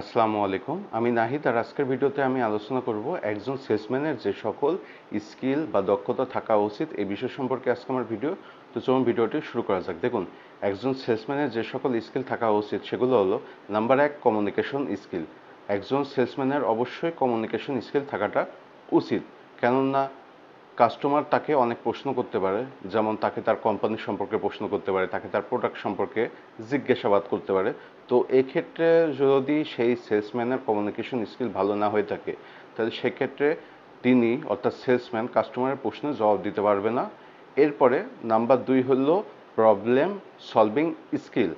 আসসালামু আলাইকুম। আমি নাহিদ, আর আজকের ভিডিওতে আমি আলোচনা করব একজন সেলসম্যানের যে সকল স্কিল বা দক্ষতা থাকা উচিত এই বিষয় সম্পর্কে আজকে আমার ভিডিও। তো চলুন ভিডিওটি শুরু করা যাক। দেখুন, একজন সেলসম্যানের যে সকল স্কিল থাকা উচিত সেগুলো হলো: নাম্বার 1, কমিউনিকেশন স্কিল। একজন সেলসম্যানের অবশ্যই কমিউনিকেশন স্কিল থাকাটা উচিত। কেননা কাস্টমার তাকে অনেক প্রশ্ন করতে পারে, যেমন তাকে তার কোম্পানি সম্পর্কে প্রশ্ন করতে পারে, তাকে তার প্রোডাক্ট সম্পর্কে জিজ্ঞাসাবাদ করতে পারে। তো এক্ষেত্রে যদি সেই সেলসম্যানের কমিউনিকেশন স্কিল ভালো না হয়ে থাকে, তাহলে সেক্ষেত্রে তিনি অর্থাৎ সেলসম্যান কাস্টমারের প্রশ্নের জবাব দিতে পারবে না। এরপরে নাম্বার 2 হলো প্রবলেম সলভিং স্কিল।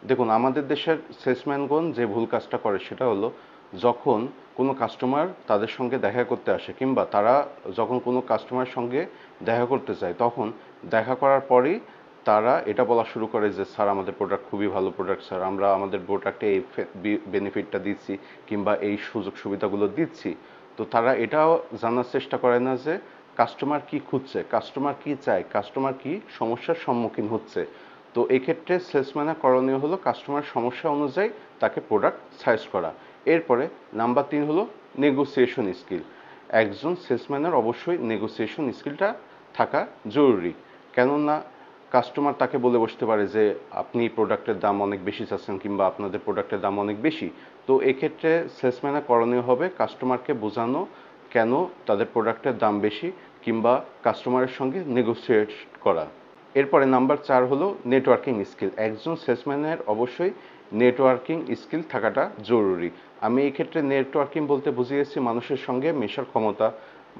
দেখুন, আমাদের দেশের সেলসম্যানগণ যে ভুল কাজটা করে সেটা হলো, যখন কোনো কাস্টমার তাদের সঙ্গে দেখা করতে আসে কিংবা তারা যখন কোনো কাস্টমারের সঙ্গে দেখা করতে চায়, তখন দেখা করার পরেই তারা এটা বলা শুরু করে যে, স্যার আমাদের প্রোডাক্ট খুবই ভালো প্রোডাক্ট, স্যার আমরা আমাদের প্রোডাক্টে এই বেনিফিটটা দিচ্ছি কিংবা এই সুযোগ সুবিধাগুলো দিচ্ছি। তো তারা এটাও জানার চেষ্টা করে না যে কাস্টমার কি খুঁজছে, কাস্টমার কি চায়, কাস্টমার কি সমস্যার সম্মুখীন হচ্ছে। তো এক্ষেত্রে সেলসম্যানের করণীয় হলো কাস্টমার সমস্যা অনুযায়ী তাকে প্রোডাক্ট সাজেস্ট করা। এরপরে নাম্বার 3 হলো নেগোসিয়েশন স্কিল। একজন সেলসম্যানের অবশ্যই নেগোসিয়েশন স্কিলটা থাকা জরুরি। কেননা কাস্টমার তাকে বলে বসতে পারে যে আপনি প্রোডাক্টের দাম অনেক বেশি চাচ্ছেন কিংবা আপনাদের প্রোডাক্টের দাম অনেক বেশি। তো এক্ষেত্রে সেলসম্যানের করণীয় হবে কাস্টমারকে বোঝানো কেন তাদের প্রোডাক্টের দাম বেশি কিংবা কাস্টমারের সঙ্গে নেগোসিয়েট করা। এরপরে নাম্বার 4 হলো নেটওয়ার্কিং স্কিল। একজন সেলসম্যানের অবশ্যই নেটওয়ার্কিং স্কিল থাকাটা জরুরি। আমি এই ক্ষেত্রে নেটওয়ার্কিং বলতে বুঝিয়েছি মানুষের সঙ্গে মেশার ক্ষমতা,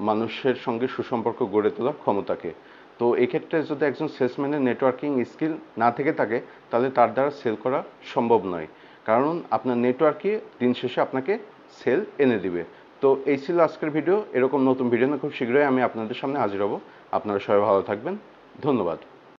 মানুষের সঙ্গে সুসম্পর্ক গড়ে তোলার ক্ষমতাকে। তো এক্ষেত্রে যদি একজন সেলসম্যানের নেটওয়ার্কিং স্কিল না থেকে থাকে, তাহলে তার দ্বারা সেল করা সম্ভব নয়। কারণ আপনার নেটওয়ার্কই দিন শেষে আপনাকে সেল এনে দিবে। তো এই ছিল আজকের ভিডিও। এরকম নতুন ভিডিও নিয়ে খুব শীঘ্রই আমি আপনাদের সামনে হাজির হব। আপনারা সবাই ভালো থাকবেন। ধন্যবাদ।